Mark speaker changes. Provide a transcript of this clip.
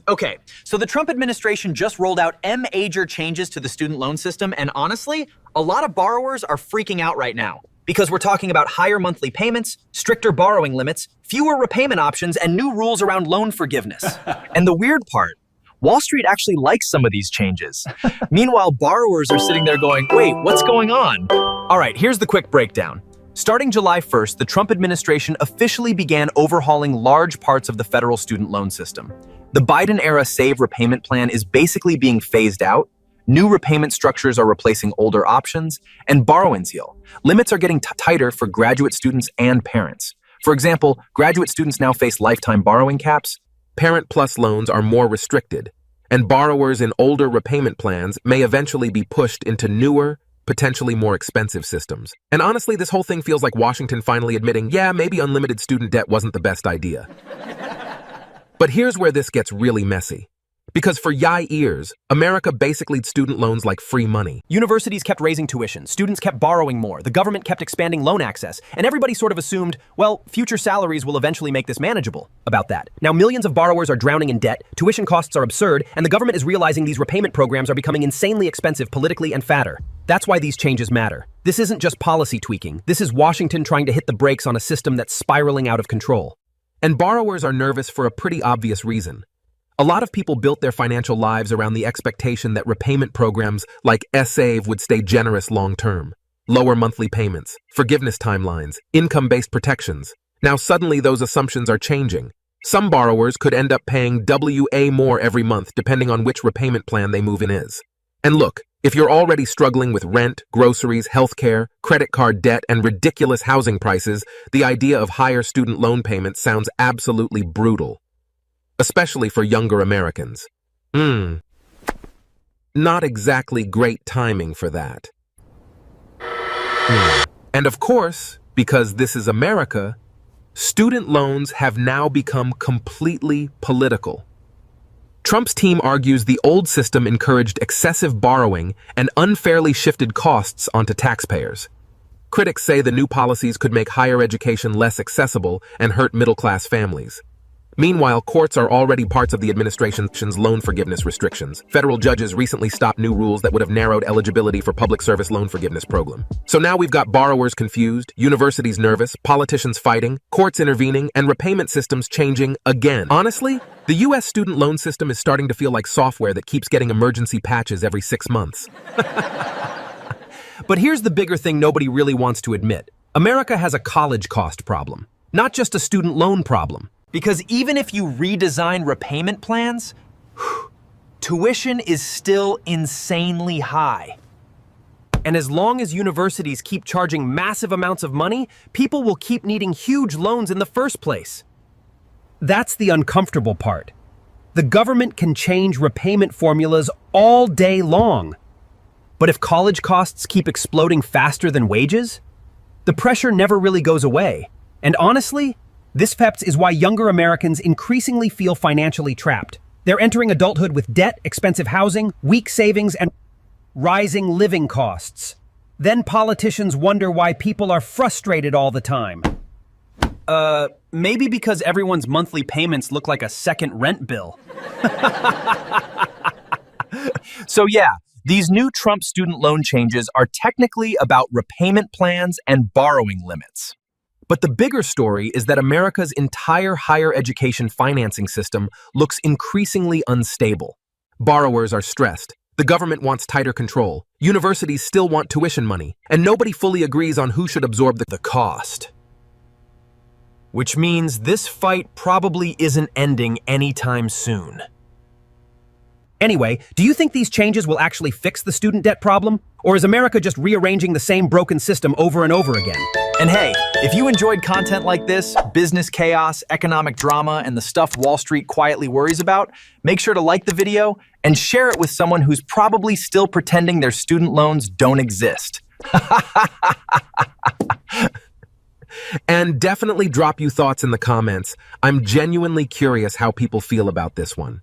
Speaker 1: Okay, so the Trump administration just rolled out major changes to the student loan system, and honestly, a lot of borrowers are freaking out right now. Because we're talking about higher monthly payments, stricter borrowing limits, fewer repayment options, and new rules around loan forgiveness. And the weird part, Wall Street actually likes some of these changes. Meanwhile, borrowers are sitting there going, wait, what's going on? All right, here's the quick breakdown. Starting July 1st, the Trump administration officially began overhauling large parts of the federal student loan system. The Biden-era SAVE repayment plan is basically being phased out. New repayment structures are replacing older options, and borrowing seal. Limits are getting tighter for graduate students and parents. For example, graduate students now face lifetime borrowing caps.
Speaker 2: Parent Plus loans are more restricted, and borrowers in older repayment plans may eventually be pushed into newer, potentially more expensive systems. And honestly, this whole thing feels like Washington finally admitting, yeah, maybe unlimited student debt wasn't the best idea. But here's where this gets really messy. Because for years, America basically student loans like free money.
Speaker 3: Universities kept raising tuition, students kept borrowing more, the government kept expanding loan access, and everybody sort of assumed, well, future salaries will eventually make this manageable. About that. Now millions of borrowers are drowning in debt, tuition costs are absurd, and the government is realizing these repayment programs are becoming insanely expensive politically and fatter. That's why these changes matter. This isn't just policy tweaking. This is Washington trying to hit the brakes on a system that's spiraling out of control.
Speaker 2: And borrowers are nervous for a pretty obvious reason. A lot of people built their financial lives around the expectation that repayment programs like SAVE would stay generous long-term. Lower monthly payments, forgiveness timelines, income-based protections. Now suddenly those assumptions are changing. Some borrowers could end up paying WA more every month depending on which repayment plan they move in is. And look, if you're already struggling with rent, groceries, healthcare, credit card debt, and ridiculous housing prices, the idea of higher student loan payments sounds absolutely brutal. Especially for younger Americans. Not exactly great timing for that. And of course, because this is America, student loans have now become completely political. Trump's team argues the old system encouraged excessive borrowing and unfairly shifted costs onto taxpayers. Critics say the new policies could make higher education less accessible and hurt middle-class families. Meanwhile, courts are already parts of the administration's loan forgiveness restrictions. Federal judges recently stopped new rules that would have narrowed eligibility for public service loan forgiveness program. So now we've got borrowers confused, universities nervous, politicians fighting, courts intervening, and repayment systems changing again. Honestly, the U.S. student loan system is starting to feel like software that keeps getting emergency patches every 6 months.
Speaker 3: But here's the bigger thing nobody really wants to admit. America has a college cost problem, not just a student loan problem. Because even if you redesign repayment plans, tuition is still insanely high. And as long as universities keep charging massive amounts of money, people will keep needing huge loans in the first place. That's the uncomfortable part. The government can change repayment formulas all day long. But if college costs keep exploding faster than wages, the pressure never really goes away. And honestly, this is why younger Americans increasingly feel financially trapped. They're entering adulthood with debt, expensive housing, weak savings, and rising living costs. Then politicians wonder why people are frustrated all the time. Maybe because everyone's monthly payments look like a second rent bill.
Speaker 1: So yeah, these new Trump student loan changes are technically about repayment plans and borrowing limits.
Speaker 3: But the bigger story is that America's entire higher education financing system looks increasingly unstable.
Speaker 2: Borrowers are stressed. The government wants tighter control. Universities still want tuition money. And nobody fully agrees on who should absorb the cost.
Speaker 3: Which means this fight probably isn't ending anytime soon. Anyway, do you think these changes will actually fix the student debt problem? Or is America just rearranging the same broken system over and over again?
Speaker 1: And hey, if you enjoyed content like this, business chaos, economic drama, and the stuff Wall Street quietly worries about, make sure to like the video and share it with someone who's probably still pretending their student loans don't exist.
Speaker 2: And definitely drop your thoughts in the comments. I'm genuinely curious how people feel about this one.